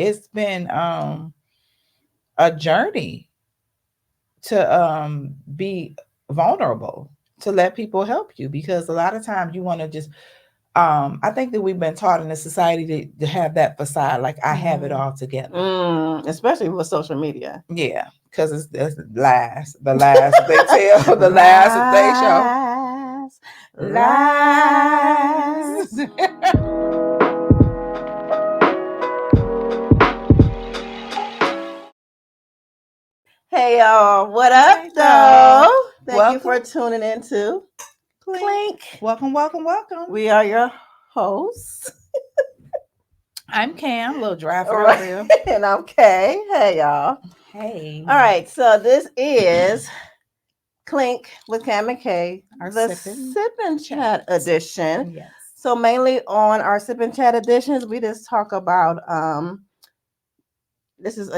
it's been a journey to be vulnerable, to let people help you, because a lot of times you want to just I think that we've been taught in the society to have that facade, like I have it Mm. all together. Especially with social media. Yeah, because it's lies, the lies that they tell, the lies that they show. Lies, Lies. lies. Hey y'all, what up Hey y'all. though? Thank you Welcome. for tuning into Clink. Clink. Welcome, welcome, welcome. We are your hosts. I'm Cam, a little dry All throat right. there. And I'm Kay. Hey y'all. Hey, All right, so this is Clink with Cam and Kay, our the sipping sip and chat. chat edition. Yes. So mainly on our sip and chat editions, we just talk about this is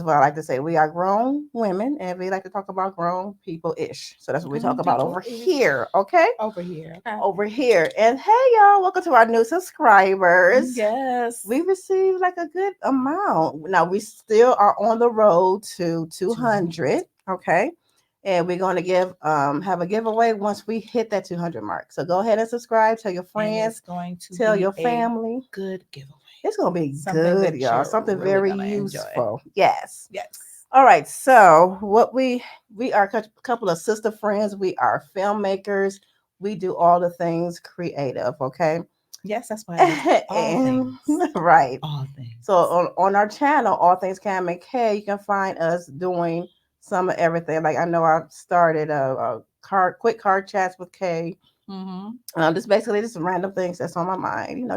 what I like to say. We are grown women and we like to talk about grown people ish. So that's what we talk Grown about people over ish. here. Okay. Over here. Okay. Over here. And hey y'all, welcome to our new subscribers. Yes. We received like a good amount. Now we still are on the road to 200. Okay. And we're going to have a giveaway once we hit that 200 mark. So go ahead and subscribe, tell your And it's friends, going to tell be your a family. good giveaway. It's going to be Something good, that y'all. you're Something really very gonna enjoy. useful. Yes. Yes. All right. So what we are a couple of sister friends. We are filmmakers. We do all the things creative. Okay. Yes, that's why it's all And things. right. All things. So on our channel, All Things Cam and K, you can find us doing some of everything. Like I know I started a quick card chats with Kay. Mm-hmm. Just basically just some random things that's on my mind.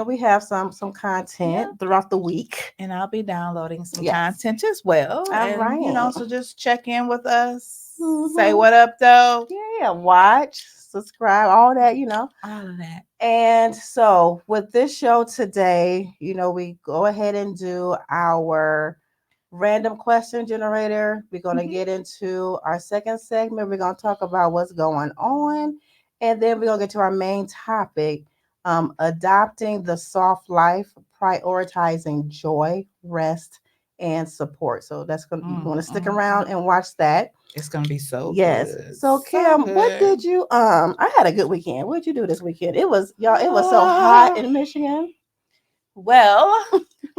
We have some Yeah. content throughout the week. And I'll be downloading some Yes. content as well. All And, right. so just check in with us. Say Mm-hmm. what up, though. Yeah. Watch, subscribe, all that. All of that. And so with this show today, we go ahead and do our random question generator. We're going to Mm-hmm. get into our second segment. We're going to talk about what's going on. And then we're going to get to our main topic, adopting the soft life, prioritizing joy, rest, and support. So that's going to, you want to stick around and watch that. It's going to be so Yes. good. So So Kim, what good. did you I had a good weekend. What did you do this weekend? It was so hot Ah, in Michigan. well,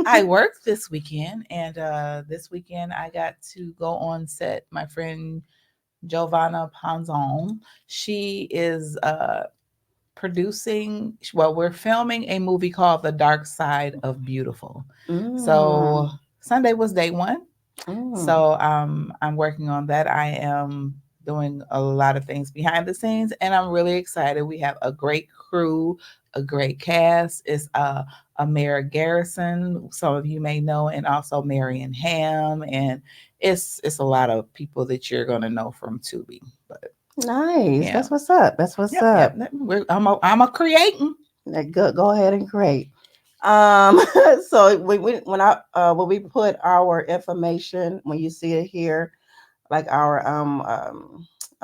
I worked this weekend, and this weekend I got to go on set. My friend Giovanna Panzon, she is producing, well, we're filming a movie called The Dark Side of Beautiful. Mm, So Sunday was day one. mm. So I'm working on that. I am doing a lot of things behind the scenes, and I'm really excited. We have a great crew, a great cast. It's Amara Garrison, some of you may know, and also Marion Ham, and it's a lot of people that you're gonna know from Tubi. But Nice. yeah, That's what's up. That's what's yep, yep. up. I'm a creating. Go ahead and create. Um, so when we put our information, when you see it here, like our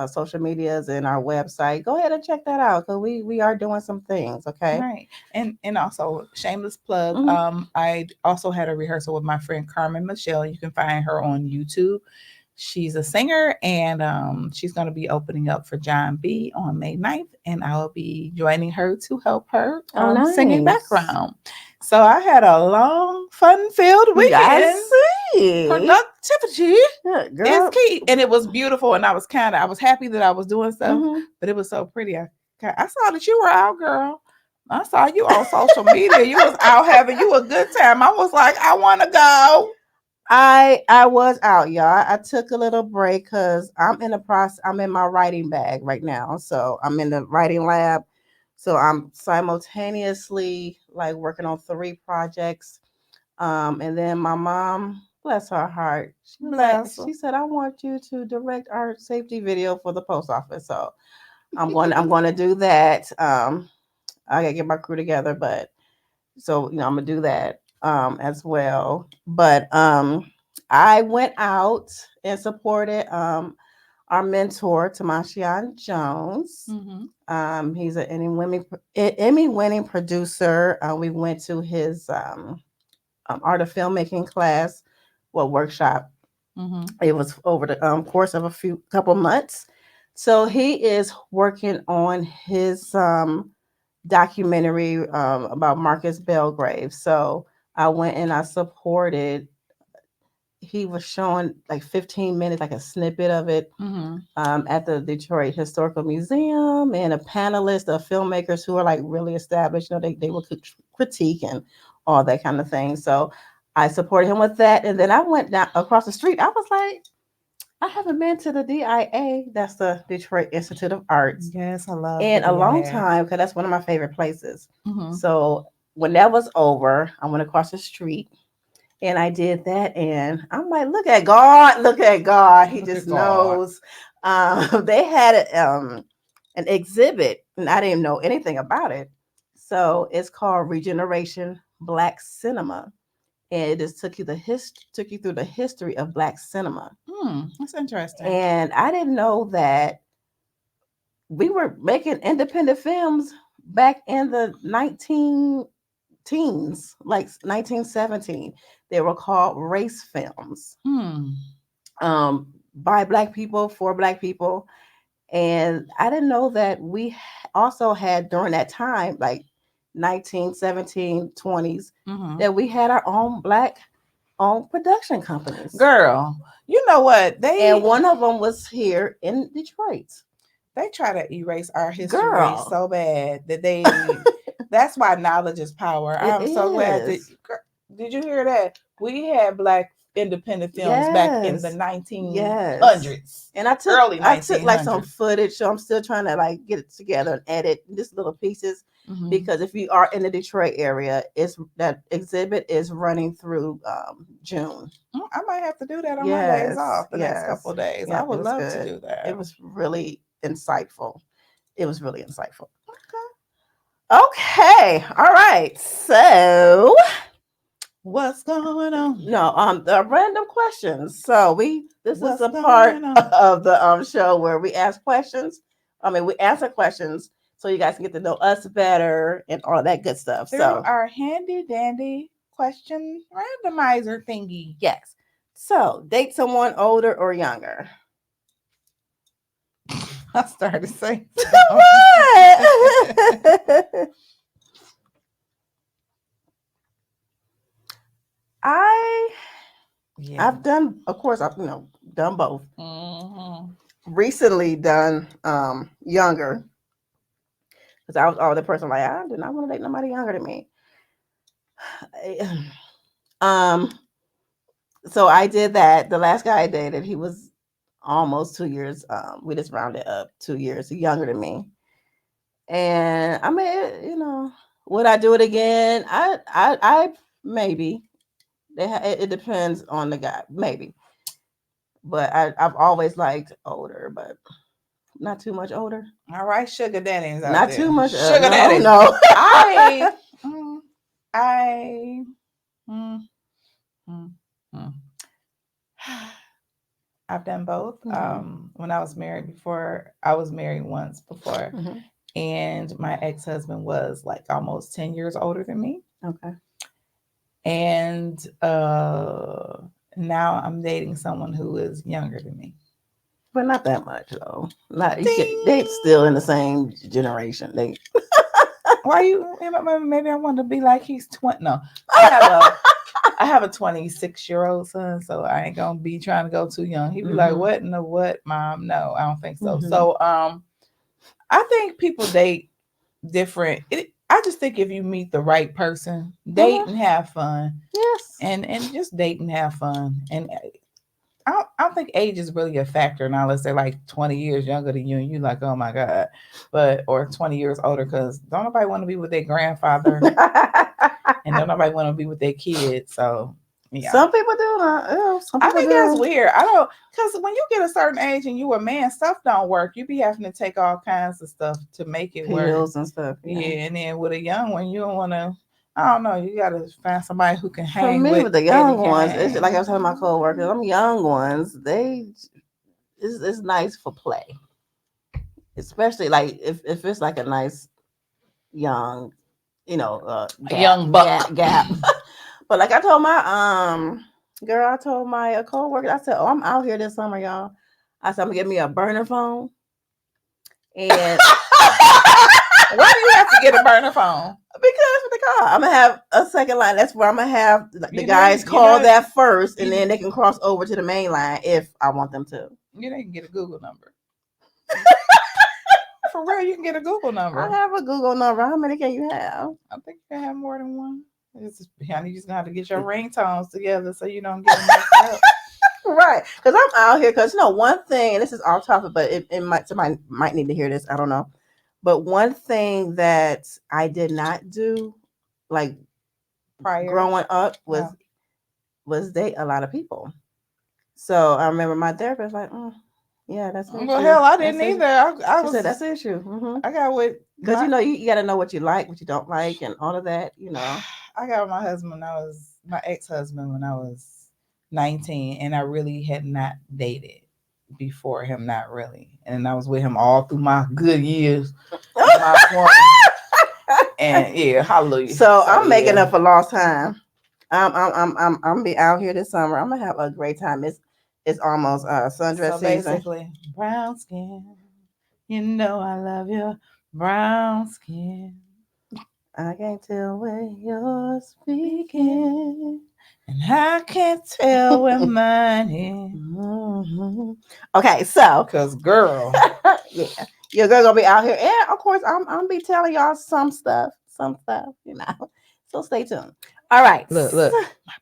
social medias and our website, go ahead and check that out because we are doing some things. Okay. Right. And also shameless plug. Hmm. I also had a rehearsal with my friend Carmen Michelle. You can find her on YouTube. She's a singer, and she's going to be opening up for John B on May 9th, and I'll be joining her to help her Oh, singing nice. background. So I had a long, fun-filled I weekend. see. Productivity Yeah, is girl. key, and it was beautiful. And I was happy that I was doing stuff, Hmm. but it was so pretty. I saw that you were out, girl. I saw you on social media. You was out having you a good time. I was like, I want to go. I was out, y'all. I took a little break because I'm in the process. I'm in my writing bag right now, so I'm in the writing lab. So I'm simultaneously like working on three projects. And then my mom, bless her heart, Bless her. she said, "I want you to direct our safety video for the post office." So I'm going to do that. I gotta get my crew together, but so I'm gonna do that as well. But I went out and supported our mentor Tamashian Jones. Mm-hmm. He's an Emmy winning producer. We went to his art of filmmaking class, well, workshop. Mm-hmm. It was over the course of a few couple months. So he is working on his documentary about Marcus Belgrave. So I went and I supported. He was showing like 15 minutes, like a snippet of it, Mm-hmm. at the Detroit Historical Museum, and a panelist of filmmakers who are like really established. You know, they will critique and all that kind of thing. So I supported him with that, and then I went down across the street. I was like, I haven't been to the DIA, that's the Detroit Institute of Arts, Yes, I love the in a long DIA. time because that's one of my favorite places. Mm-hmm. So when that was over, I went across the street and I did that, and I'm like, look at God, look at God. He Look just at God. knows. They had an exhibit, and I didn't know anything about it. So it's called Regeneration Black Cinema, and it just took you through the history of Black cinema. That's interesting. And I didn't know that we were making independent films back in the 19 teens, like 1917. They were called race films, Hmm. by Black people, for Black people. And I didn't know that we also had during that time, like 1917, 20s, Mm-hmm. that we had our own Black owned production companies. Girl, you know what? And one of them was here in Detroit. They try to erase our history Girl, so bad that they. That's why knowledge is power. it I'm so glad that. is. Did you hear that? We had black independent films back in the Yes. Yes. 1900s, And early I took like some 1900s. footage, so I'm still trying to like get it together and edit just little pieces, Mm-hmm. because if you are in the Detroit area, it's that exhibit is running through June. I might have to do that on my days Yes, off the next couple yes. of days. I Yep, it would was love to good. do that. It was really insightful. It was really insightful. Okay. Okay. All right. So What's going on? no, the random questions. So this is What's a part going on? of the show where we ask questions. I mean, we answer questions so you guys can get to know us better and all that good stuff. Through So our handy dandy question randomizer thingy. yes. So date someone older or younger. I started saying What? I yeah. I've done, of course, I've done both. Mm-hmm. Recently done younger, because I was always the person like, I do not want to date nobody younger than me. um, so I did that. The last guy I dated, he was almost 2 years. We just rounded up 2 years younger than me. And I mean, would I do it again? I maybe. It depends on the guy, maybe. But I've always liked older, but not too much older. All right, sugar daddies out Not there. too much. Sugar No, daddies. no. I, mm, I, mm, mm, mm. I've done both. Hmm. When I was married before, I was married once before, Hmm. and my ex husband was like almost 10 years older than me, Okay. and now I'm dating someone who is younger than me. But not that much though. Not you Ding. get they still in the same generation. They Why you? Maybe I want to be like he's 20. No, I have a I have a 26-year-old son, so I ain't gonna be trying to go too young. He'd be like, hmm "What in the what, mom?" No, I don't think so. hmm So, I think people date different. I just think if you meet the right person, date hmm and have fun, Yes. and just date and have fun. And I don't think age is really a factor now, unless they're like 20 years younger than you, and you like, oh my god, but or 20 years older, because don't nobody want to be with their grandfather, and don't nobody want to be with their kids. So yeah. Some people do. Some I people think that's do. weird. I don't, because when you get a certain age and you a man, stuff don't work. You be having to take all kinds of stuff to make it work. Pills and stuff. Yeah. Yeah, and then with a young one, you don't want to. I don't know. You got to find somebody who can For hang me, with with the Eddie young ones, it's like I Kane. was telling my coworkers, them young ones, it's nice for play, especially like if it's like a nice young, A young buck. gap. But like I told my girl, I told my coworker, I said, "Oh, I'm out here this summer, y'all." I said, "I'm gonna get me a burner phone, and Why do you have to get a burner phone? because for the car, I'm gonna have a second line. That's where I'm gonna have the You know, guys you call know, that first, and you, then they can cross over to the main line if I want them to. you know, you can get a Google number. For real, you can get a Google I number. have a Google number. How many can you have? I think you can have more than one. It's just, honey, you just gonna have to get your ringtones together so you don't get them mixed up. Right, because I'm out here. Because one thing, and this is off topic, but it might somebody might need to hear this. I don't know. But one thing that I did not do, like Prior. growing up, No. was date a lot of people. So I remember my therapist like, yeah, that's an Well, issue. hell, I That's didn't issue. either. I She said that's was, an issue. I got with Because my, you got to know what you like, what you don't like, and all of that. I got with my husband when I was, my ex husband when I was 19, and I really had not dated before him, not really. And I was with him all through my good years in my 20s. And yeah, hallelujah. So So I'm making yeah. up for lost time. I'm be out here this summer. I'm gonna have a great time. It's almost sundress So season. basically, brown skin. You know I love your brown skin. I can't tell where you're Speaking. speaking. And I can't tell where mine is. Mhm. Okay, so Cause girl, yeah, your girl gonna be out here, and of course I'm be telling y'all some stuff, So stay tuned. All right. look, my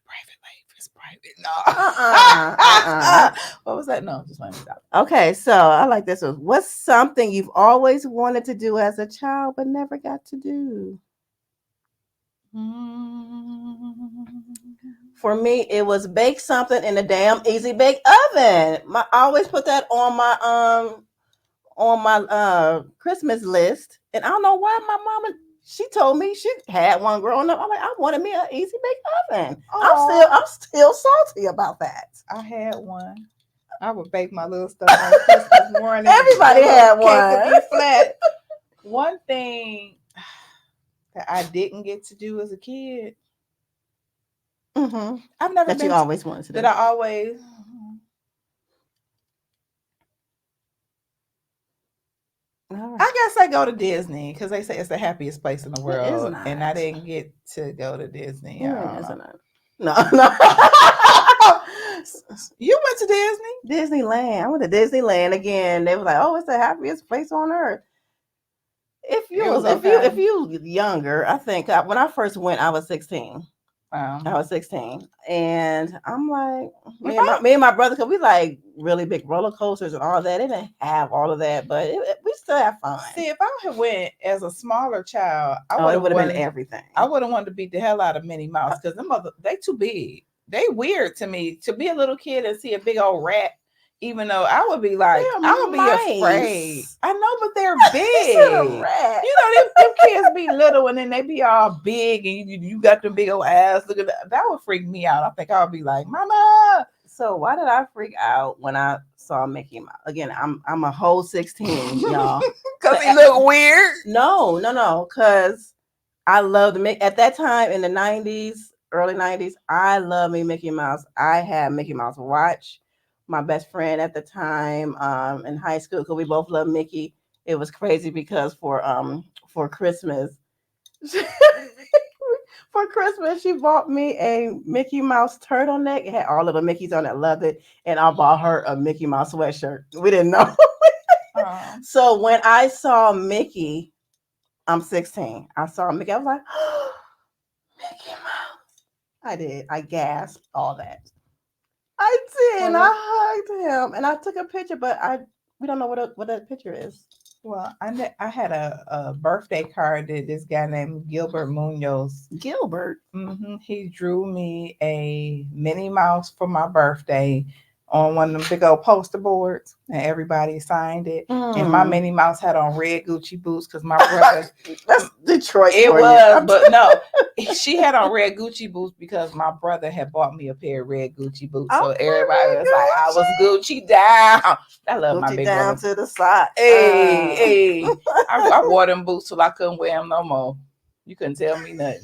private life is private. Uh-uh. No. What was that? No, just let me stop. Okay, so I like this one. What's something you've always wanted to do as a child but never got to do? For me, it was bake something in a damn easy bake oven. I always put that on my Christmas list, and I don't know why my mama. She told me she had one growing up. I'm like, I wanted me an easy bake oven. I'm still salty about that. I had one. I would bake my little stuff on Christmas morning. Everybody The little had cake would one. be flat. One thing that I didn't get to do as a kid, Mm-hmm. I've never That you been to, always wanted to do. that I always, All right. I guess I go to Disney because they say it's the happiest place in the It is world, and I not. didn't get to go to Disney. I don't It's know. not. No. You went to Disney? Disneyland. I went to Disneyland again. They was like, "Oh, it's the happiest place on earth." It was okay. If you younger, I think when I first went, I was 16. I Um, was 16, and I'm like, if I me and my brother, cause we like really big roller coasters and all that. They didn't have all of that, but we still have fun. see, if I had went as a smaller child, I Oh, would it have would have been wanted. everything. I would have wanted to beat the hell out of Minnie Mouse because them mother they too big. They weird to me to be a little kid and see a big old rat. Even though I would be like, They're I would be afraid. mice. I know, but they're You said a big. rat. You know, them kids be little and then they be all big and you got them big old ass. Look at that. That would freak me out. I think I would be like, Mama. So why did I freak out when I saw Mickey Mouse? Again, I'm a whole 16, y'all. Because he look weird. No, because I loved Mickey at that time in the 90s, early 90s. I loved me Mickey Mouse. I had Mickey Mouse watch. My best friend at the time in high school, because we both loved Mickey. It was crazy because for Christmas, she bought me a Mickey Mouse turtleneck. It had all of the Mickeys on it. I loved it, and I bought her a Mickey Mouse sweatshirt. We didn't know. So when I saw Mickey, I'm 16. I saw Mickey. I was like, oh, Mickey Mouse. I did. I gasped all that. I did. And I Well, hugged him and I took a picture, but we don't know what that picture is. well, I had a birthday card that this guy named Gilbert Munoz. Gilbert. He drew me a Minnie Mouse for my birthday on one of them big old poster boards, and everybody signed it. And my Minnie Mouse had on red Gucci boots because my brother. That's Detroit. It was, but no, she had on red Gucci boots because my brother had bought me a pair of red Gucci boots. So everybody was like, I was Gucci down. I love my Gucci big down brother. to the side. Hey. I wore them boots till I couldn't wear them no more. You couldn't tell me nothing.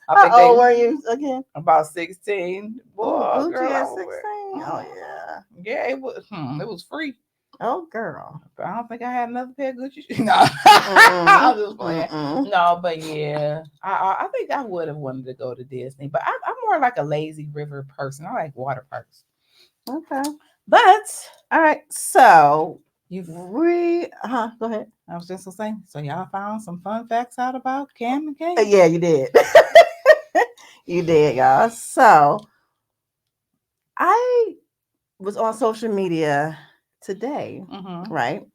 I How think old they were you again? about 16. Oh, Boy, Gucci girl, at I would wear. 16. Oh yeah. Yeah, it was free. Oh girl. But I don't think I had another pair of Gucci shoes. No, Mm-mm. I'm just playing. Mm-mm. No, but yeah, I think I would have wanted to go to Disney, but I'm more like a lazy river person. I like water parks. Okay. But All right. So you've, we go ahead. I was just gonna say, so y'all found some fun facts out about Cam and Kate. Yeah, you did. You did, y'all. So I was on social media today, Mm-hmm. right?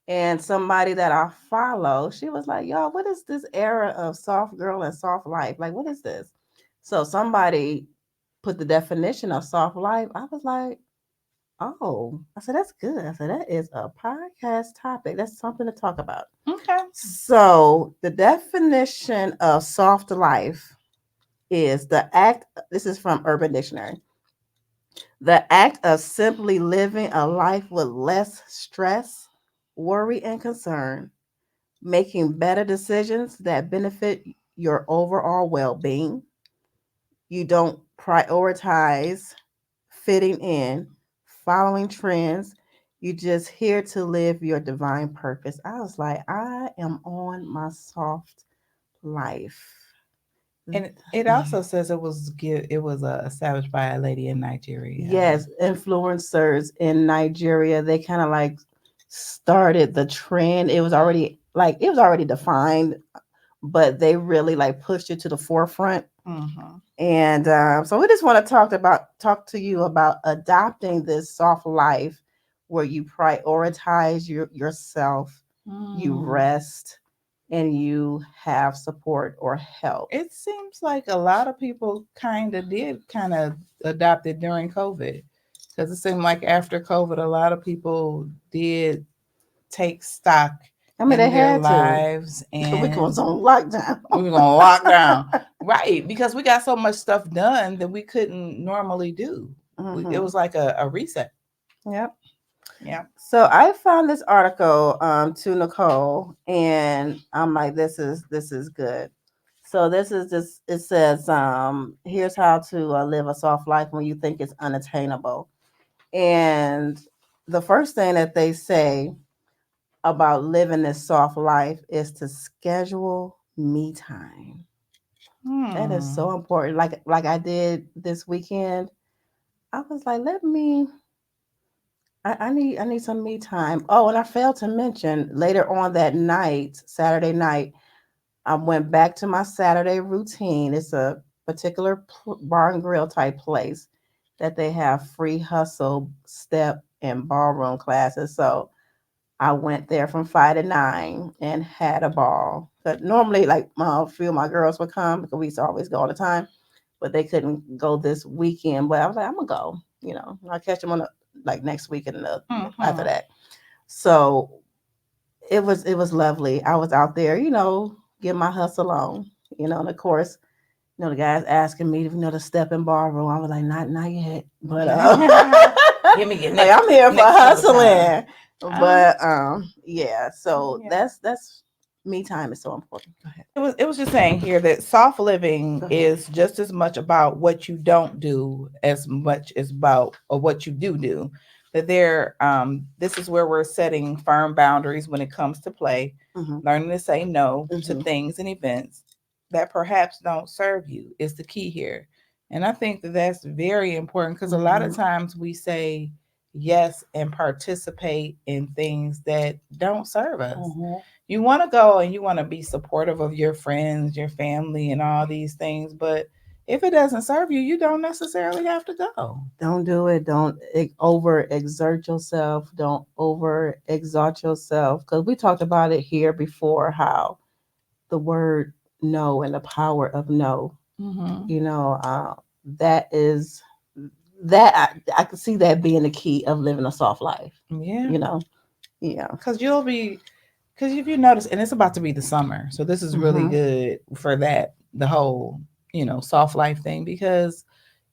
And somebody that I follow, she was like, "Yo, what is this era of soft girl and soft life? Like, what is this?" So somebody put the definition of soft life. I was like, "Oh," I said, "That's good." I said, "That is a podcast topic. That's something to talk about." Okay. So the definition of soft life is the act. This is from Urban Dictionary. The act of simply living a life with less stress, worry, and concern, making better decisions that benefit your overall well being. You don't prioritize fitting in, following trends. You just here to live your divine purpose. I was like, I am on my soft life. And it also says it was established by a lady in Nigeria. Yes, influencers in Nigeria, they kind of like started the trend. It was already defined, but they really like pushed it to the forefront. Mm-hmm. And so we just want to talk to you about adopting this soft life where you prioritize yourself, you Mm. rest, and you have support or help. It seems like a lot of people kind of adopt it during COVID, because it seemed like after COVID, a lot of people did take stock I mean, they in their had to. lives, We and was on lockdown. we were gonna lock down, right? Because we got so much stuff done that we couldn't normally do. It Hmm. was like a reset. Yep. Yeah. So I found this article to Nicole, and I'm like, this is good. So this is just it says here's how to live a soft life when you think it's unattainable. And the first thing that they say about living this soft life is to schedule me time. That is Hmm. so important. Like I did this weekend. I was like, I need some me time. Oh, and I failed to mention later on that night, Saturday night, I went back to my Saturday routine. It's a particular bar and grill type place that they have free hustle, step, and ballroom classes. So I went there from 5 to 9 and had a ball. But normally, like a few of my girls would come because we used to always go all the time, but they couldn't go this weekend. But I was like, I'm gonna go. I'll catch them on like next week and after Hmm. that. So it was lovely. I was out there, getting my hustle on, and of course, the guys asking me, to step in ballroom. I was like, not yet, but Give me your like next I'm here for chunk of time. hustling. Uh, But yeah. So yeah. that's me time is so important. Go ahead. It was just saying here that soft living Go ahead. is just as much about what you don't do as much as about or what you do. That this is where we're setting firm boundaries when it comes to play, Hmm. learning to say no to Hmm. things and events that perhaps don't serve you is the key here. And I think that that's very important, because a lot of Hmm. times we say yes and participate in things that don't serve us. Hmm. You want to go and you want to be supportive of your friends, your family, and all these things, but if it doesn't serve you, you don't necessarily have to go. Don't do it. Don't over exert yourself. Don't over exalt yourself. Because we talked about it here before how the word no and the power of no, Hmm. you know, that is that I can see that being the key of living a soft life, Yeah, you know? Yeah. because because if you notice, and it's about to be the summer, so this is really Hmm. good for that, the whole, soft life thing, because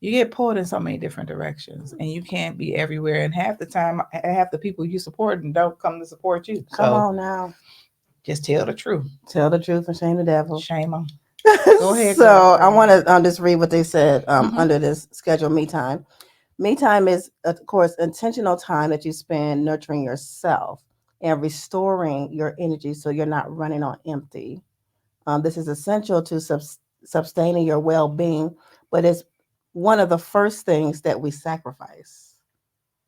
you get pulled in so many different directions and you can't be everywhere. And half the time, half the people you support and don't come to support you. Come So on now. just tell the truth. Tell the truth and shame the devil. Shame on. Go ahead, So I want girlfriend. to just read what they said Mm-hmm. under this schedule me time. Me time is, of course, intentional time that you spend nurturing yourself and restoring your energy so you're not running on empty. This is essential to sustaining your well being, but it's one of the first things that we sacrifice,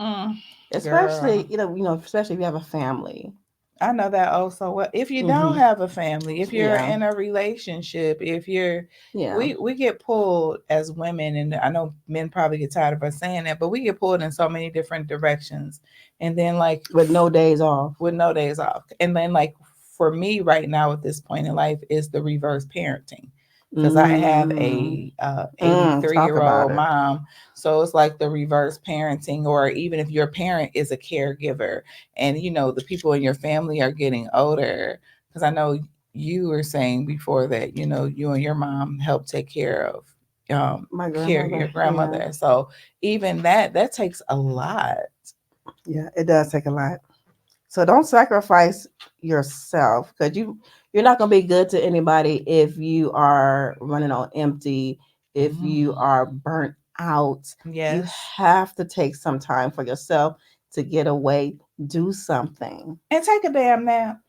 Mm, especially, girl. especially if you have a family. I know that also well. If you don't Hmm. have a family, if you're Yeah. in a relationship, if you're Yeah. we get pulled as women, and I know men probably get tired of us saying that, but we get pulled in so many different directions. And then like With no days off. with no days off. And then like for me right now at this point in life is the reverse parenting because I have Mm. a Talk 83-year about old it. mom. So it's like the reverse parenting, or even if your parent is a caregiver and you know the people in your family are getting older. Because I know you were saying before that you know you and your mom help take care of My care grandmother. your Yeah. grandmother. So even that takes a lot. Yeah, it does take a lot. So don't sacrifice yourself because you're not gonna be good to anybody if you are running on empty, if you Mm. are burnt out. You Yes. have to take some time for yourself to get away, do something. And take a damn nap.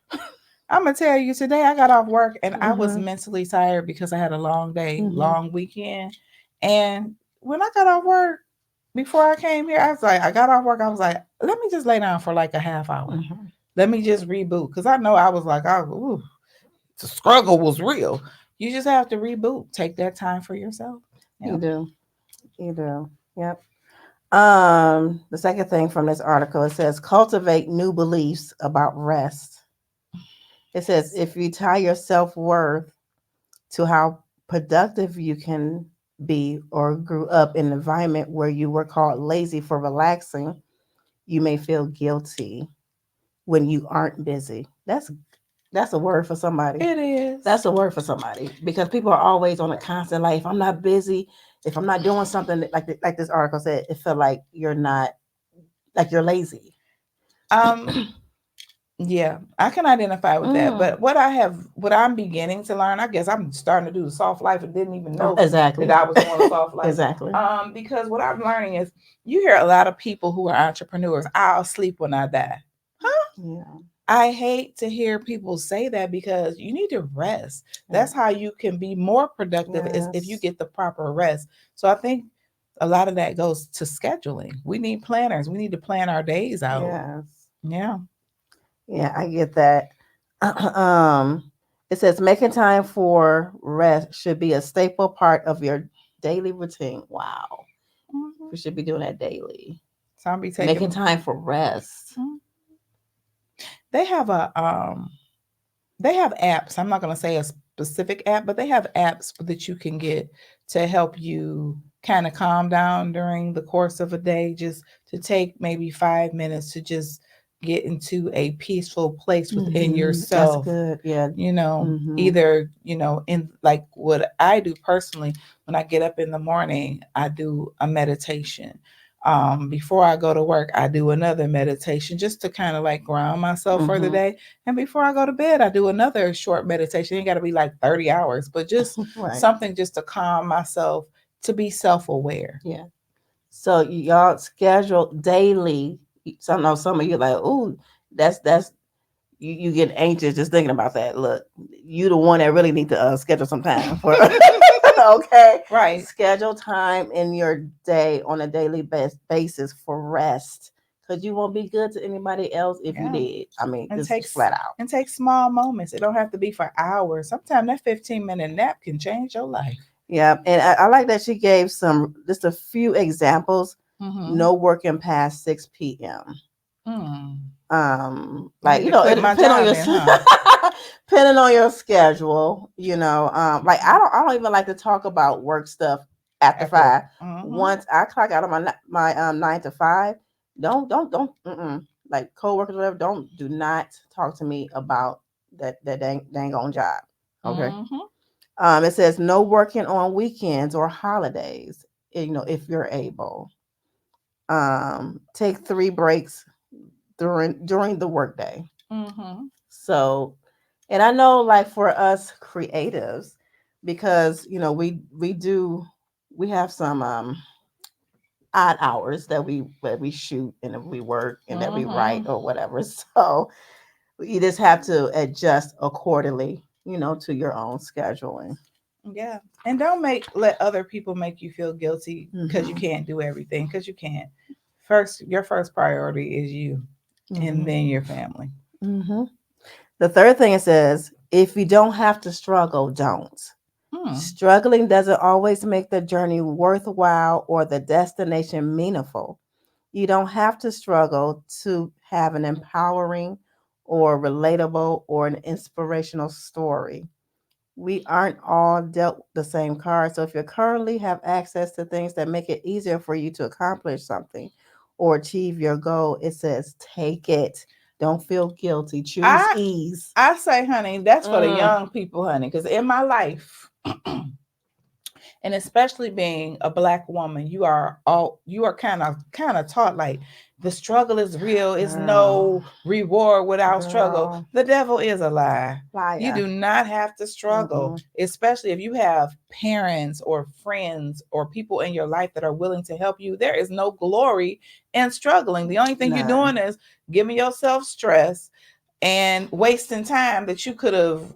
I'm gonna tell you today I got off work and I was Hmm. mentally tired because I had a long day, Hmm. long weekend. And when I got off work, before I came here, I was like, I got off work, I was like, let me just lay down for like a half hour. Hmm. Let me just reboot. Cause I know I was like, ooh, the struggle was real. You just have to reboot. Take that time for yourself. You Yeah. do. You do. Yep. The second thing from this article, it says cultivate new beliefs about rest. It says if you tie your self worth to how productive you can be or grew up in an environment where you were called lazy for relaxing, you may feel guilty when you aren't busy. That's a word for somebody. It is. That's a word for somebody because people are always on a constant like if I'm not busy, if I'm not doing something like this article said, it feel like you're not like you're lazy. Um, Yeah, I can identify with that. Mm. But what I'm beginning to learn, I guess I'm starting to do the soft life and didn't even know that Exactly. I was doing a soft life. Exactly. Because what I'm learning is you hear a lot of people who are entrepreneurs, I'll sleep when I die. Huh? Yeah. I hate to hear people say that because you need to rest. Yeah. That's how you can be more productive is if you Yes. get the proper rest. So I think a lot of that goes to scheduling. We need planners. We need to plan our days out. Yes. Yeah. Yeah, I get that. um, it says making time for rest should be a staple part of your daily routine. Wow. Mhm. We should be doing that daily. So I'll be Making taking. time for rest. Mhm. They have a they have apps. I'm not going to say a specific app, but they have apps that you can get to help you kind of calm down during the course of a day, just to take maybe 5 minutes to just get into a peaceful place within That's yourself. good. Yeah. You know, Hmm. either, you know, in like what I do personally, when I get up in the morning, I do a meditation. Before I go to work, I do another meditation just to kind of like ground myself for the Hmm. day. And before I go to bed, I do another short meditation. It ain't got to be like 30 hours, but just Right. something just to calm myself, to be self aware. Yeah. So y'all schedule daily. Some know some of you like, ooh, that's you get anxious just thinking about that. Look, you the one that really need to schedule some time for. Okay, Right. schedule time in your day on a daily basis for rest because you won't be good to anybody else if you Yeah. did. I mean, And just takes flat out. and take small moments. It don't have to be for hours. Sometimes that 15-minute nap can change your life. Yeah, and I like that she gave some just a few examples. Mm-hmm. No working past 6 p.m. Mm. I Like need to quit it my depend on job your then, huh? depending on your schedule, like Mhm. I don't even like to talk about work stuff after After. 5. Mm-hmm. Once I clock out of my 9 to 5, don't like coworkers or whatever, don't do not talk to me about that dang on job. Okay. Mm-hmm. It says no working on weekends or holidays, if you're able. Take 3 breaks during the workday. Mm-hmm. So, and I know like for us creatives, because we have some odd hours that we shoot and that we work and that we write Mm-hmm. or whatever. So you just have to adjust accordingly, to your own scheduling. Yeah. And don't let other people make you feel guilty because you Hmm. can't do everything, because you can't. First, your first priority is you, and Hmm. then your family. Hmm. The third thing it says, if you don't have to struggle, don't. Hmm. Struggling doesn't always make the journey worthwhile or the destination meaningful. You don't have to struggle to have an empowering or relatable or an inspirational story. We aren't all dealt the same cards. So if you currently have access to things that make it easier for you to accomplish something or achieve your goal, it says take it. Don't feel guilty. Choose I ease. I say, honey, that's for the Mm. young people, honey, because in my life, and especially being a black woman, you are kind of taught like the struggle is real. It's Girl, no reward without struggle. girl, The devil is a lie. You liar. do not have to struggle, Mm-mm. especially if you have parents or friends or people in your life that are willing to help you. There is no glory in struggling. The only thing you're None. doing is giving yourself stress and wasting time that you could have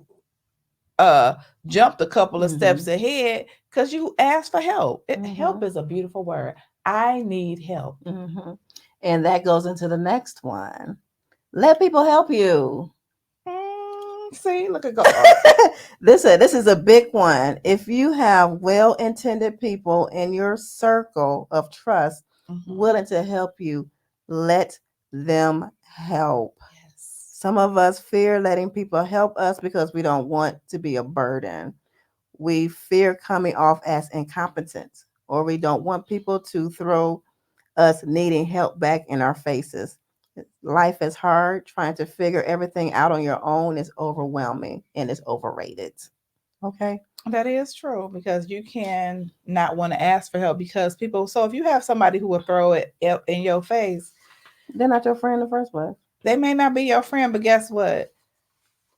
uh jumped a couple of Mm-hmm. steps ahead because you asked for help. Mm-hmm. Help is a beautiful word. I need help. Mm-hmm. And that goes into the next one. Let people help you. See, look at God. This is a big one. If you have well-intended people in your circle of trust Hmm. willing to help you, let them help. Yes. Some of us fear letting people help us because we don't want to be a burden. We fear coming off as incompetent, or we don't want people to throw us needing help back in our faces. Life is hard. Trying to figure everything out on your own is overwhelming and is overrated. Okay. That is true because you can not want to ask for help because people. So if you have somebody who will throw it in your face, They're not your friend in the first place. they may not be your friend, but guess what?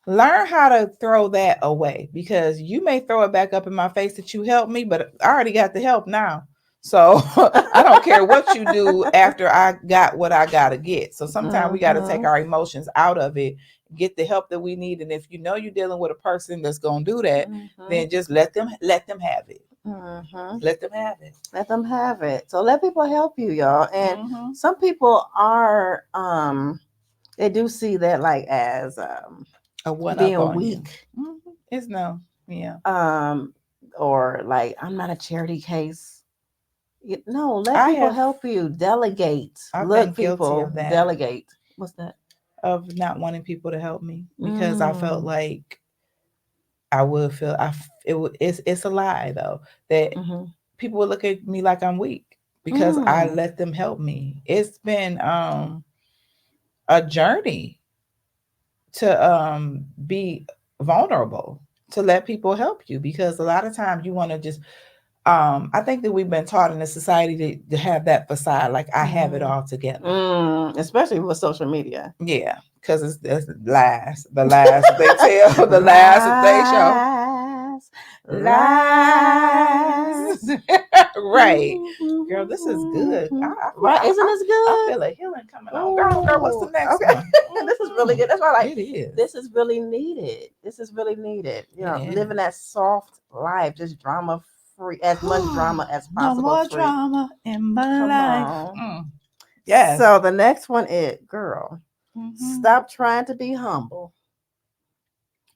Learn how to throw that away because you may throw it back up in my face that you helped me, but I already got the help now. So I don't care what you do after I got what I got to get. So sometimes we got to take Mm-hmm. our emotions out of it, get the help that we need. And if you know you're dealing with a person that's going to do that, Mm-hmm. then just let them have it. Mm-hmm. Let them have it. Let them have it. So let people help you, y'all. And Mm-hmm. some people are they do see that like as A one up being on you. weak. Mm-hmm. It's no, yeah. Um or like I'm not a charity case. No, let I people have, help you. Delegate. I've been Look, guilty people, of that, delegate. What's that? of not wanting people to help me because I felt Mm. like I would feel it's a lie though that Mm-hmm. people would look at me like I'm weak because I Mm. let them help me. It's been a journey to be vulnerable, to let people help you because a lot of times you want to just I think that we've been taught in the society to have that facade like I have it Mm. all together. Especially with social media. Yeah, because it's lies, the lies that they tell, the lies that they show. Lies, Lies. lies. Right. Girl, this is good. I feel Right? Isn't this I good? feel a healing coming on. Girl, what's the Oh, next okay. one? This is really Hmm. good. That's why, like, It is. this is really needed. This is really needed. It Living is. that soft life, just drama free, as much drama as No possible more free. drama in my Come life. on. Mm. Yes. So the next one is, girl, Hmm. stop trying to be humble.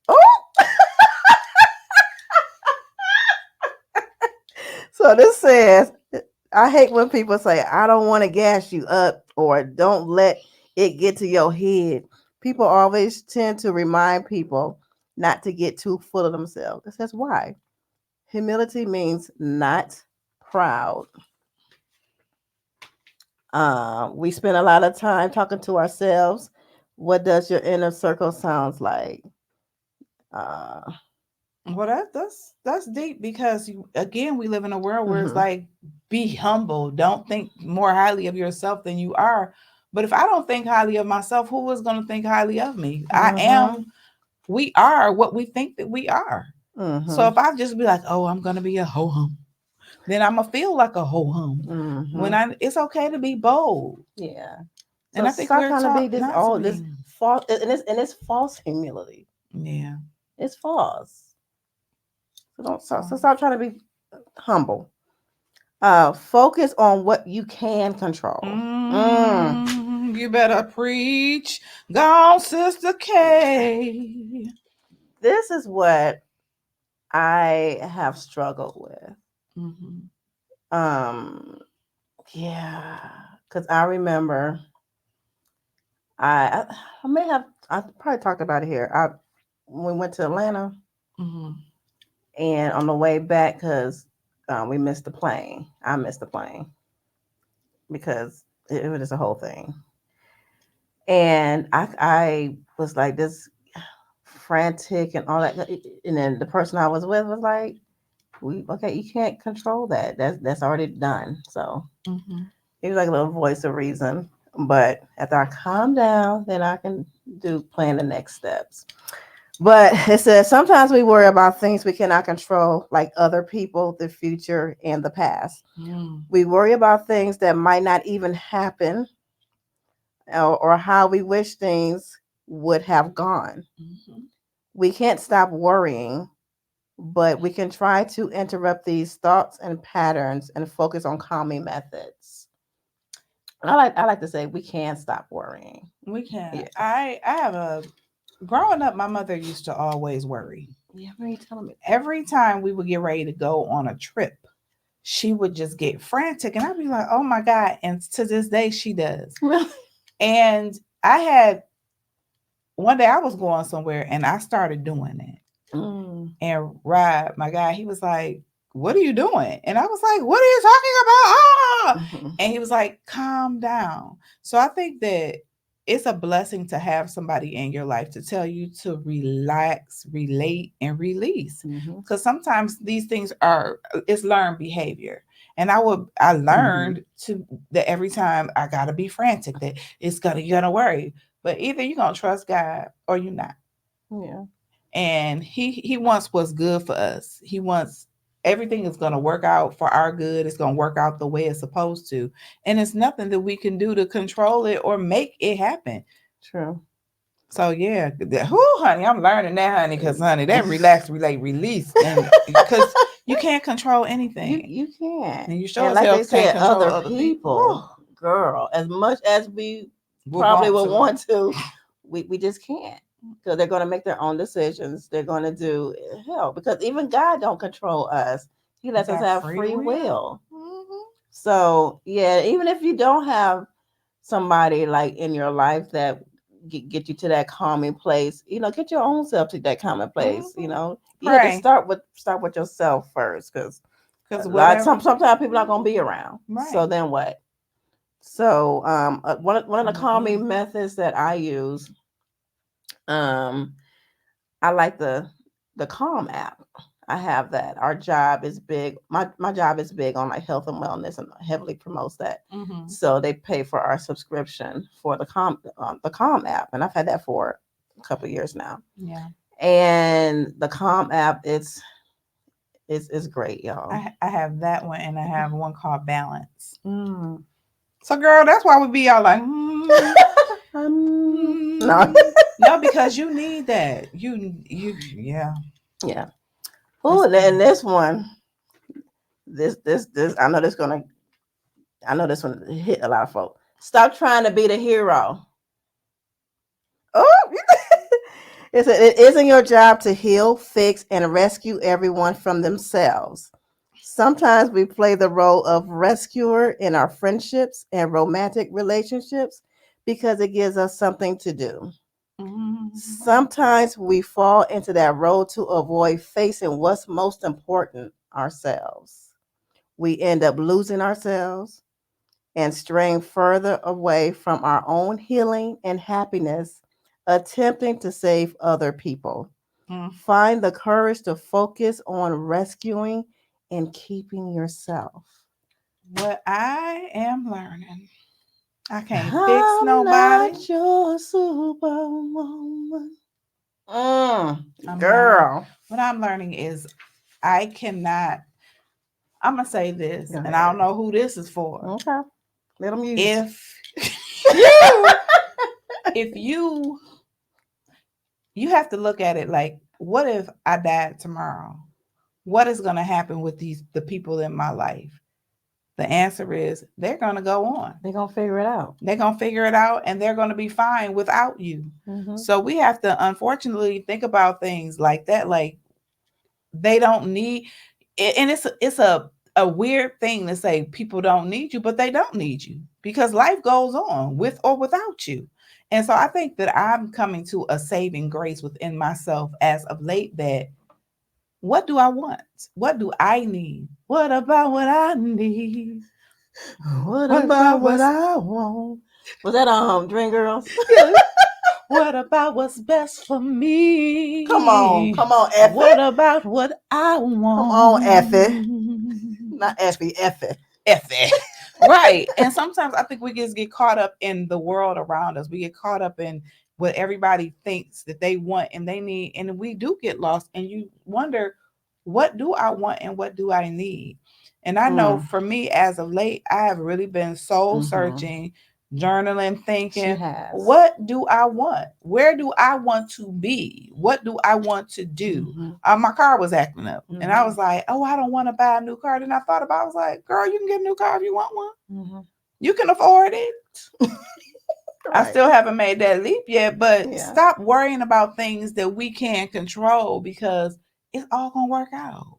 Oh, so this says, I hate when people say, I don't want to gas you up or don't let it get to your head. People always tend to remind people not to get too full of themselves. It says, why? Humility means not proud. We spend a lot of time talking to ourselves. What does your inner circle sounds like? Uh, Well, that's deep because again, we live in a world where it's mhm, like, be humble. Don't think more highly of yourself than you are. But if I don't think highly of myself, who is going to think highly of me? I mhm, am. We are what we think that we are. So Mhm. if I just be like, oh, I'm gonna be a ho hum, then I'm gonna feel like a ho hum. When Mhm. I, it's okay to be bold, Yeah. and So I think stop we're trying to be taught this not to all this be. false, and it's false humility. Yeah. It's false. So don't So. so stop trying to be humble. Focus on what you can control. Mm. You better preach. Gone, Sister K. This is what I have struggled with. Mm-hmm. Um, yeah, because I remember I may have I probably talked about it here. I we went to Atlanta, Mm-hmm. and on the way back, because we missed the plane. I missed the plane because it was just a whole thing. And I was like this frantic and all that. And then the person I was with was like, "We okay? You can't control that. That's already done." So Mm-hmm. he was like a little voice of reason. But after I calm down, then I can do plan the next steps. But it says sometimes we worry about things we cannot control, like other people, the future, and the past. Mm-hmm. We worry about things that might not even happen, or how we wish things would have gone. Mm-hmm. We can't stop worrying, but we can try to interrupt these thoughts and patterns and focus on calming methods. I like to say we can stop worrying. We can. Yeah. I have a, growing up, my mother used to always worry. Yeah, what are you telling me? Every time we would get ready to go on a trip, she would just get frantic, and I'd be like, "Oh my god!" And to this day, she does. Really? And I had one day I was going somewhere, and I started doing it. Mm. And Rod, my guy, he was like, "What are you doing?" And I was like, "What are you talking about?" Ah! Mhm. And he was like, "Calm down." So I think that it's a blessing to have somebody in your life to tell you to relax, relate, and release. Mhm. Because sometimes these things are, it's learned behavior. And I Mhm. learned to, that every time I gotta be frantic, that you're gonna worry. But either you're gonna trust God or you're not. Yeah. And he wants what's good for us. He wants, everything is going to work out for our good. It's going to work out the way it's supposed to, and it's nothing that we can do to control it or make it happen. True. So yeah, honey, I'm learning that, honey, because honey, that relax, relate, release, and because you can't control anything, You can't. and you sure And as like hell they can't said, control other other people. Whew, people, girl, as much as we would probably want would to. want to, we just can't. Because they're going to make their own decisions. They're going to do hell. Because even God don't control us. He We lets us got have free free will. will. Hmm. So yeah, even if you don't have somebody like in your life that get you to that calming place, get your own self to that calming place. Hmm. You have to Pray, start with yourself first, because because a lot of whatever. times sometimes people are not gonna be around. Right. So then what? So one of the Mm-mm. calming methods that I use, um, I like the Calm app. I have that. Our job is big. My job is big on like health and wellness and heavily promotes that. Mm-hmm. So they pay for our subscription for the Calm app, and I've had that for a couple of years now. Yeah. And the Calm app, it's great, y'all. I have that one, and I have one called Balance. Mm. So, girl, that's why we be all like, No. no, because you need that. Yeah, Yeah. Oh, that's good. and this one, this, I know this one hit a lot of folks. Stop trying to be the hero. Oh, it isn't your job to heal, fix, and rescue everyone from themselves. Sometimes we play the role of rescuer in our friendships and romantic relationships because it gives us something to do. Mhm. Sometimes we fall into that role to avoid facing what's most important, ourselves. We end up losing ourselves and straying further away from our own healing and happiness, attempting to save other people. Mm. Find the courage to focus on rescuing and keeping yourself. What I am learning, I can't fix I'm nobody. not your superwoman. Mm, I'm learning. girl. What I'm learning is I cannot. I'm gonna say this, Go and I don't ahead. know who this is for. Okay. Let them use. If you, if you have to look at it like, what if I died tomorrow? What is gonna happen with the people in my life? The answer is they're gonna go on. They're going to figure it out. They're gonna figure it out, and they're gonna be fine without you. Mm-hmm. So we have to, unfortunately, think about things like that. Like they don't need, and it's a weird thing to say people don't need you, but they don't need you because life goes on with or without you. And so I think that I'm coming to a saving grace within myself as of late that what do I want? What do I need? What about what I need? What What about about what what's I want? Was that Dream Girls? yeah? What about what's best for me? Come on, Effie. What about what I Come on, Effie. want? Not Effie, Effie. Effie. Right. And sometimes I think we just get caught up in the world around us. We get caught up in what everybody thinks that they want and they need. And we do get lost and you wonder, what do I want and what do I need? And I know Mm. for me as of late, I have really been soul Mm-hmm. searching, journaling, She thinking, has. what do I want? Where do I want to be? What do I want to do? Mm-hmm. My car was acting up. And I Mm-hmm. was like, oh, I don't want to buy a new car. Then I thought about it, I was like, girl, you can get a new car if you want one. Mm-hmm. You can afford it. I Right. still haven't made that leap yet, but Yeah. stop worrying about things that we can't control because it's all gonna work out.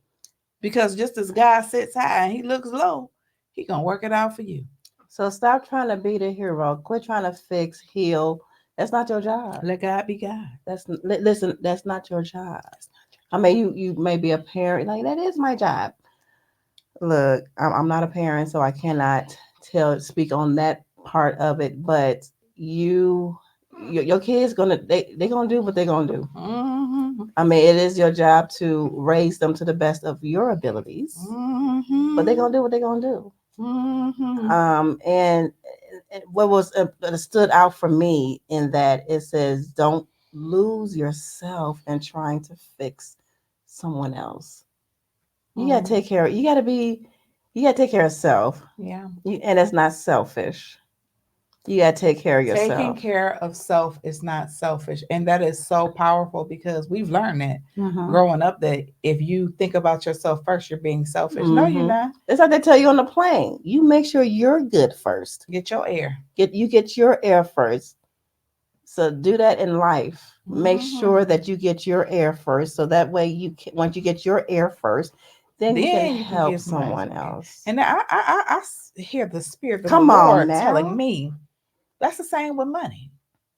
Because just as God sits high and he looks low, he gonna work it out for you. So stop trying to be the hero. Quit trying to fix, heal. That's not your job. Let God be God. Listen. That's not your job. I mean, you may be a parent. Like that is my job. Look, I'm not a parent, so I cannot speak on that part of it. But you, your kids they gonna do what they're gonna do. Mm-hmm. I mean, it is your job to raise them to the best of your abilities, but they're Mm-hmm. gonna do what they're gonna do. Mm-hmm. And what was stood out for me in that it says, "Don't lose yourself in trying to fix someone else. You gotta Mm-hmm. take care. You gotta take care of self, Yeah. and it's not selfish. You gotta take care of Taking yourself. care of self is not selfish. And that is so powerful because we've learned that Mm-hmm. growing up that if you think about yourself first, you're being selfish. No, you're Mm-hmm. not. It's like they tell you on the plane. You make sure you're good first. Get your air. Get your air first. So do that in life. Make sure Mm-hmm. that you get your air first, so that way you can, once you get your air first, then you can Then you can help give somebody else someone some air. else. And hear the spirit of the Come on Lord telling now. me that's the same with money.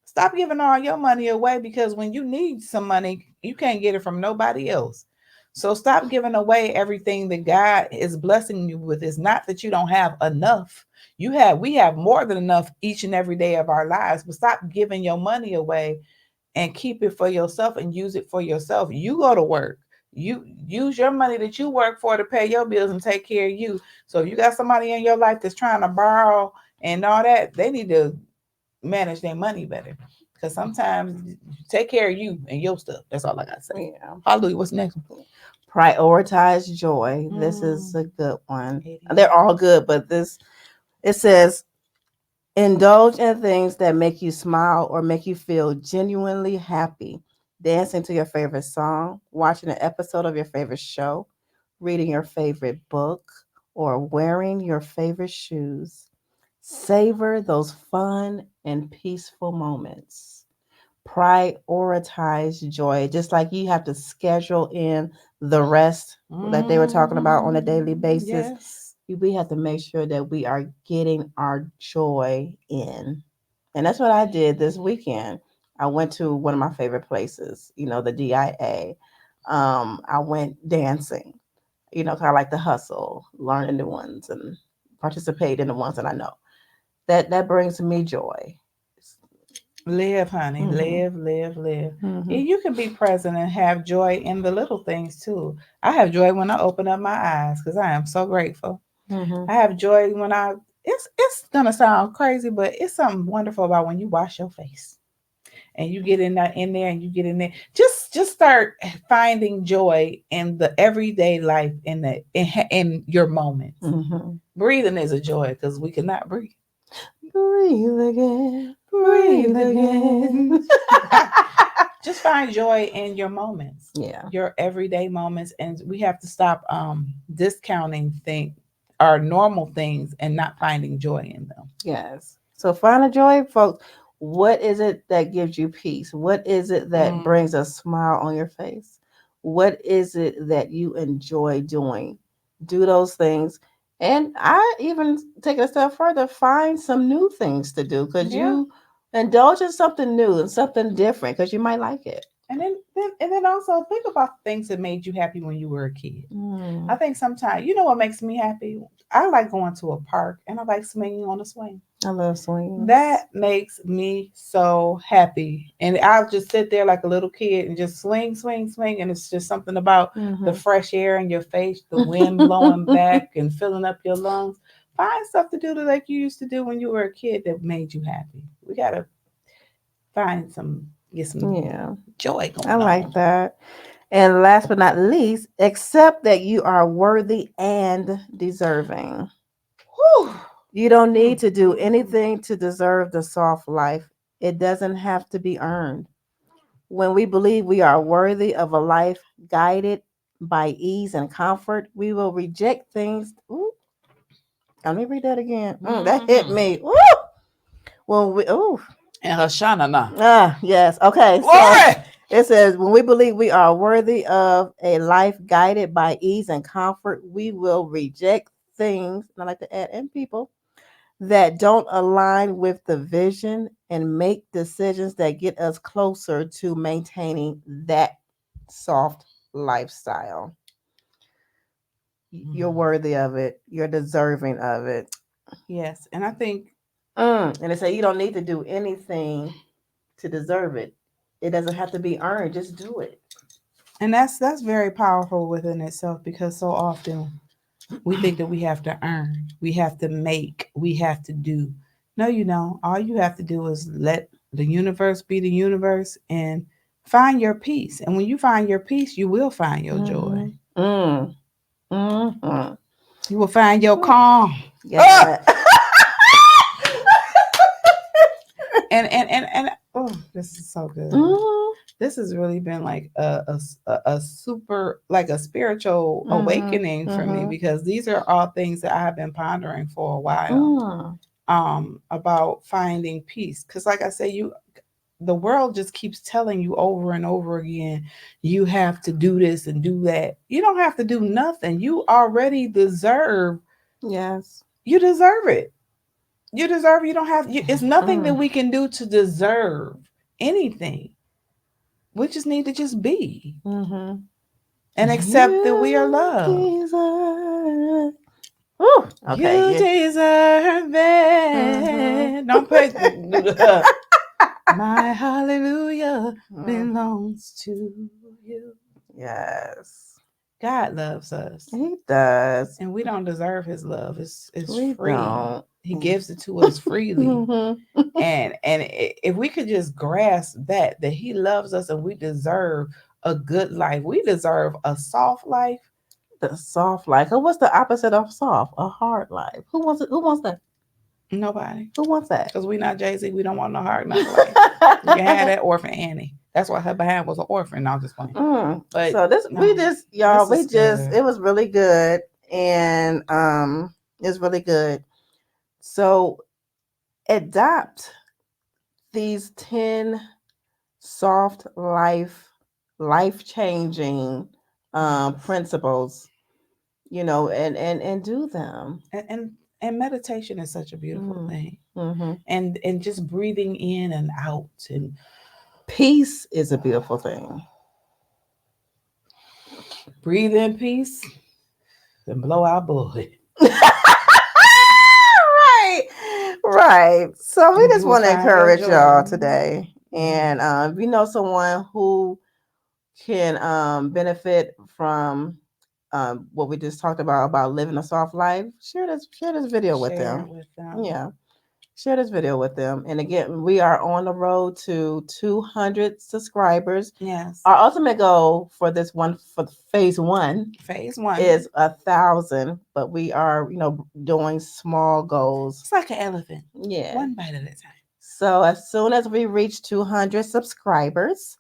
Stop giving all your money away because when you need some money, you can't get it from nobody else. So stop giving away everything that God is blessing you with. It's not that you don't have enough. We have more than enough each and every day of our lives, but stop giving your money away and keep it for yourself and use it for yourself. You go to work. You use your money that you work for to pay your bills and take care of you. So if you got somebody in your life that's trying to borrow and all that, they need to manage their money better. Because sometimes take care of you and your stuff. That's all I gotta say. Yeah. Hallelujah. What's next? Prioritize joy. This is Mm, a good one. it They're is. all good, but this it says indulge in things that make you smile or make you feel genuinely happy. Dancing to your favorite song, watching an episode of your favorite show, reading your favorite book, or wearing your favorite shoes. Savor those fun and peaceful moments. Prioritize joy, just like you have to schedule in the rest that they were talking about on a daily Mm, basis. yes. We have to make sure that we are getting our joy in. And that's what I did this weekend. I went to one of my favorite places, the DIA. I went dancing, 'cause I like to hustle, learn the new ones, and participate in the ones that I know. That brings me joy. Live, honey. Mm-hmm. Live, live, live. Mm-hmm. Yeah, you can be present and have joy in the little things too. I have joy when I open up my eyes because I am so grateful. Mm-hmm. I have joy when it's gonna sound crazy, but it's something wonderful about when you wash your face. and you get in there and you get in there. Just start finding joy in the everyday life, in your moments. Mm-hmm. Breathing is a joy because we cannot breathe. Breathe again, Breathe breathe again. again. Just find joy in your moments, Yeah. your everyday moments, and we have to stop discounting things, our normal things, and not finding joy in them. Yes. So find a joy, folks. What is it that gives you peace? What is it that Mm, brings a smile on your face? What is it that you enjoy doing? Do those things. And I even take it a step further, find some new things to do because yeah. you indulge in something new and something different because you might like it. And then also think about things that made you happy when you were a kid. I Mm, think sometimes, you know what makes me happy? I like going to a park and I like swinging on a swing. I love swings. That makes me so happy. And I'll just sit there like a little kid and just swing, swing, swing. And it's just something about the Hmm. fresh air in your face, the wind blowing back and filling up your lungs. Find stuff to do that like you used to do when you were a kid that made you happy. We gotta find get some Yeah, joy I going like on. that. And last but not least, accept that you are worthy and deserving. Whew. You don't need Mm, to do mm, mm. anything to deserve the soft life. It doesn't have to be earned. When we believe we are worthy of a life guided by ease and comfort, we will reject things. Ooh, let me read that again. That hit Mhm. me. Ooh. When we, ooh, And Hashanah. yes. Okay. So Glory. it says, when we believe we are worthy of a life guided by ease and comfort, we will reject things, and I like to add, and people that don't align with the vision and make decisions that get us closer to maintaining that soft lifestyle. You're Mm. worthy of it. You're deserving of it. Yes, and I think, And they say you don't need to do anything to deserve it. It doesn't have to be earned. Just do it. and that's very powerful within itself because so often we think that we have to earn, we have to make, we have to do. No, you don't. All you have to do is let the universe be the universe and find your peace. And when you find your peace, you will find your joy. Mm-hmm. Mm. Mm-hmm. You will find your calm. Ah! Yeah. And oh, this is so good. Mm-hmm. This has really been like a super, like a spiritual Mm-hmm. awakening for me Mm-hmm. because these are all things that I have been pondering for a while, Mm. about finding peace. Because like I say, the world just keeps telling you over and over again, you have to do this and do that. You don't have to do nothing. You already deserve. Yes. You deserve it. You deserve. You don't have. It's nothing that Mm. we can do to deserve anything. We just need to just be Mm-hmm. and accept that we are You loved. deserve. Ooh. Okay. You Yeah. deserve Mm-hmm. it. Don't put my hallelujah Mm-hmm. belongs to you. Yes. God loves us, He does. and we don't deserve His love. It's We free. don't. He gives it to us freely, Mm-hmm. and if we could just grasp that He loves us and we deserve a good life, we deserve a soft life. The soft life. What's the opposite of soft? A hard life. Who wants it? Who wants that? Nobody. Who wants that? Because we not Jay-Z. We don't want no hard knock life. You can have that orphan Annie. That's why her behind was an orphan. No, I'm just playing. But So this no, we just y'all this we is just good. it was really good and it's really good. So adopt these 10 soft life changing Yes. principles, and do them. And meditation is such a beautiful Mm. thing. Hmm. And just breathing in and out and Peace is a beautiful thing. breathe in peace and blow out bullet. Right, right. So we And you just will want to find your encourage joy. y'all today. And if you know someone who can benefit from what we just talked about living a soft life, share this video with Share it them. with them. Yeah. Share this video with them. And again, we are on the road to 200 subscribers. Yes. Our ultimate goal for this one, for phase one, Phase one. is 1,000, but we are, doing small goals. It's like an elephant. Yeah. One bite at a time. So as soon as we reach 200 subscribers,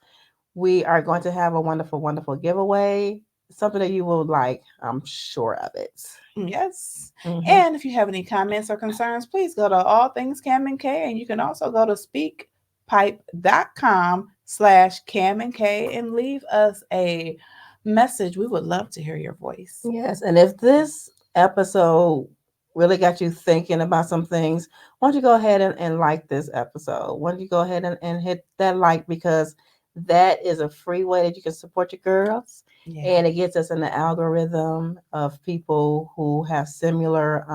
we are going to have a wonderful, wonderful giveaway. Something that you will like. I'm sure of it. Yes. Mhm. And if you have any comments or concerns, please go to All Things Cam and K. And you can also go to speakpipe.com/Cam and K and leave us a message. We would love to hear your voice. Yes, and if this episode really got you thinking about some things, why don't you go ahead and like this episode? Why don't you go ahead and hit that like, because that is a free way that you can support your girls. Yeah. And it gets us in the algorithm of people who have similar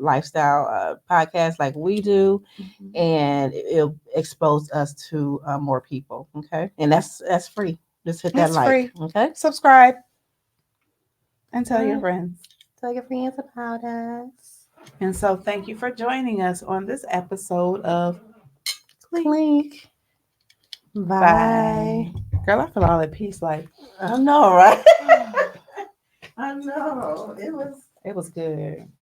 lifestyle podcasts like we do, Mhm. and it'll expose us to more people. Okay, and that's free. Just hit that It's like. free. Okay, Subscribe and all tell your right. friends. Tell your friends about us. And so, thank you for joining us on this episode of Clink. Clink. Bye. Bye. Girl, I feel all at peace. Like, I know, right? I know. It was it was good.